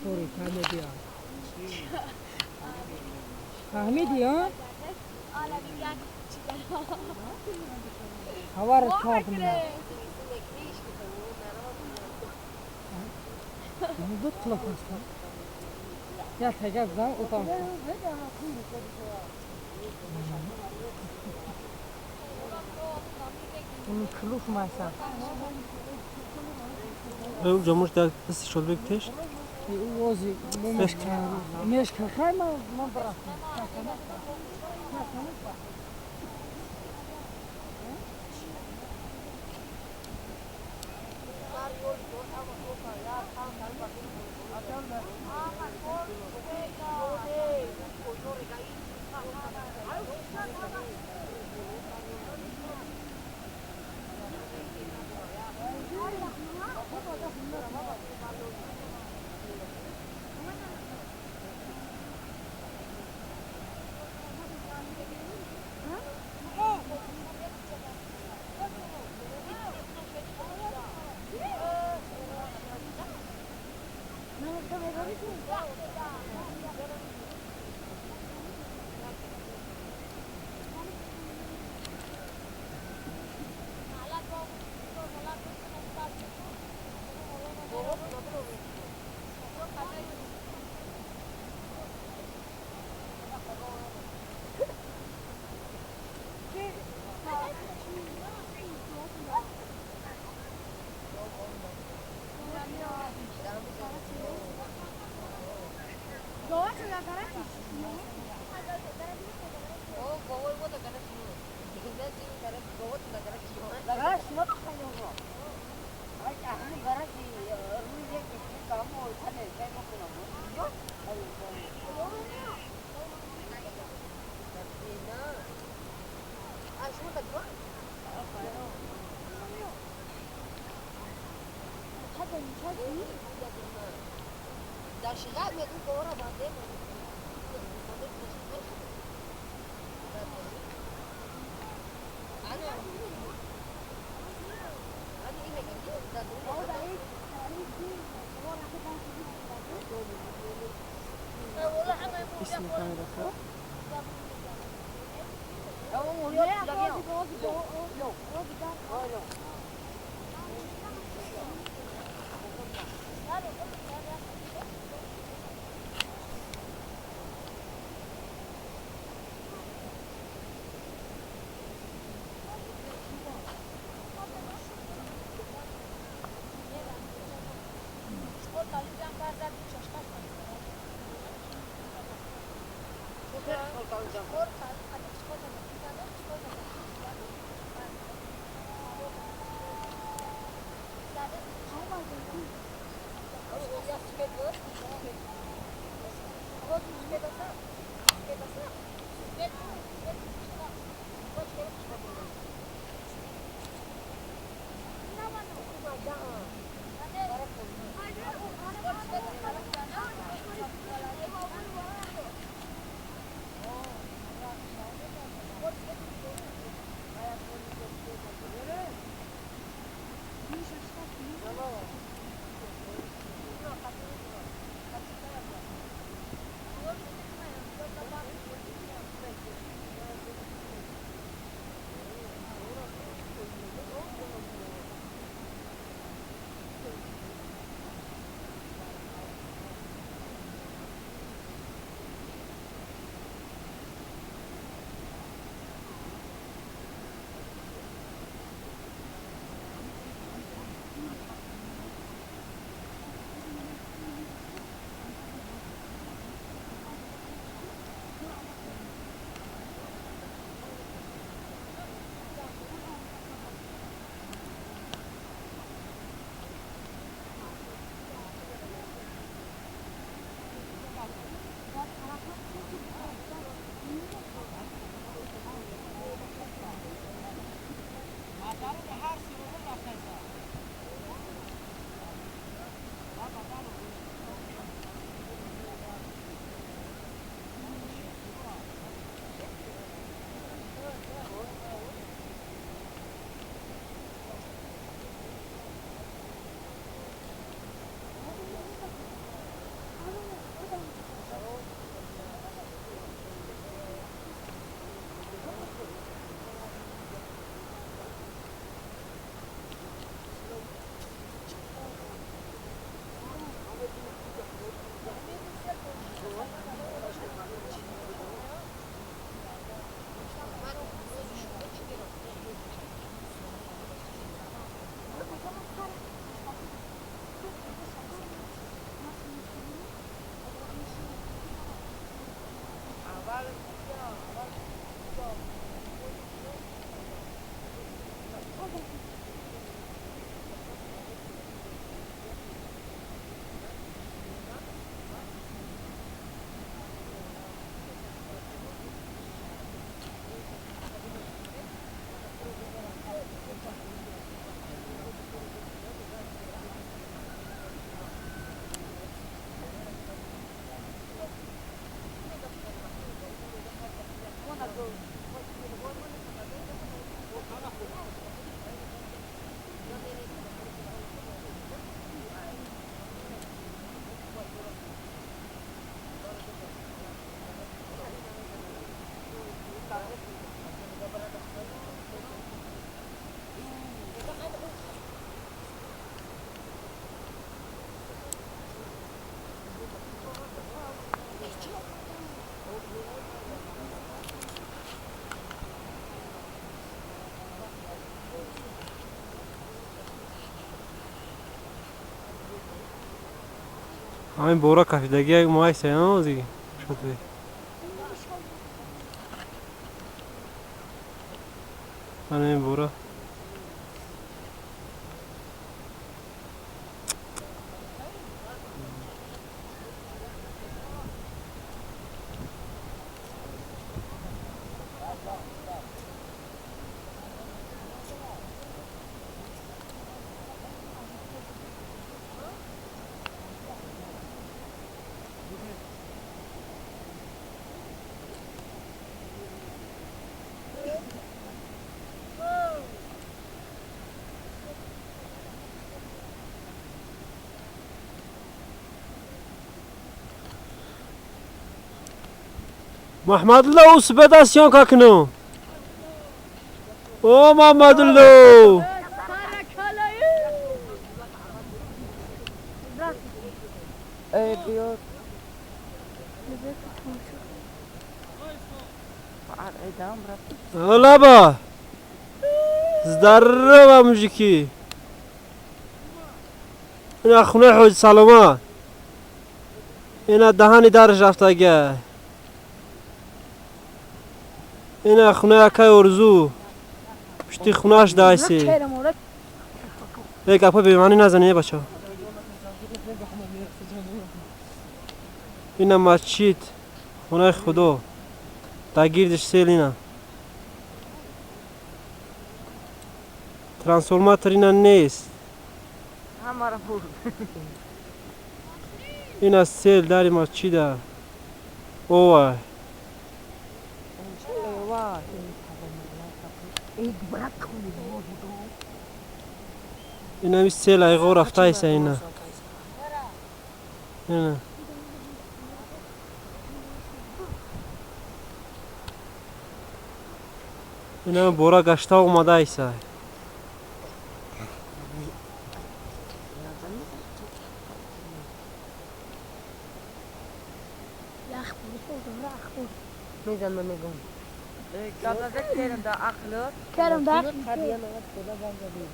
طوری فهمیدی ها فهمیدی ها خبرت کردم من بود تلفن کن یا تگه بزن اتاق اون کلوف مایسا او جمعش دستی شد بکتش وازی مشکل خیلی من براتم همین بورا کافیدگی یک ماه سیان دیگه شد بی. همین بورا محمد الله او سپیداسیون که کنو او محمد الله بیاد اولا با زدره با موجیکی اینا خونه حوج سلامت اینا دهانی درش رفته گه اینا خونه اکای ارزو پشتی خونهش دایسی یک اپا بیمانی نزنیه بچه اینا مسجد خونه خدا تا گیردش سیل اینا ترانسفورماتر اینا نیست همه را بود اینا سیل داری مسجده اوه اینا می سیل ایغو رفته ایسا اینا اینا اینا بورا گشته اومده ایسا میزن من میگم گازه کردم دا اخلط Kerem, daar. خدیه لغت کده بانده بید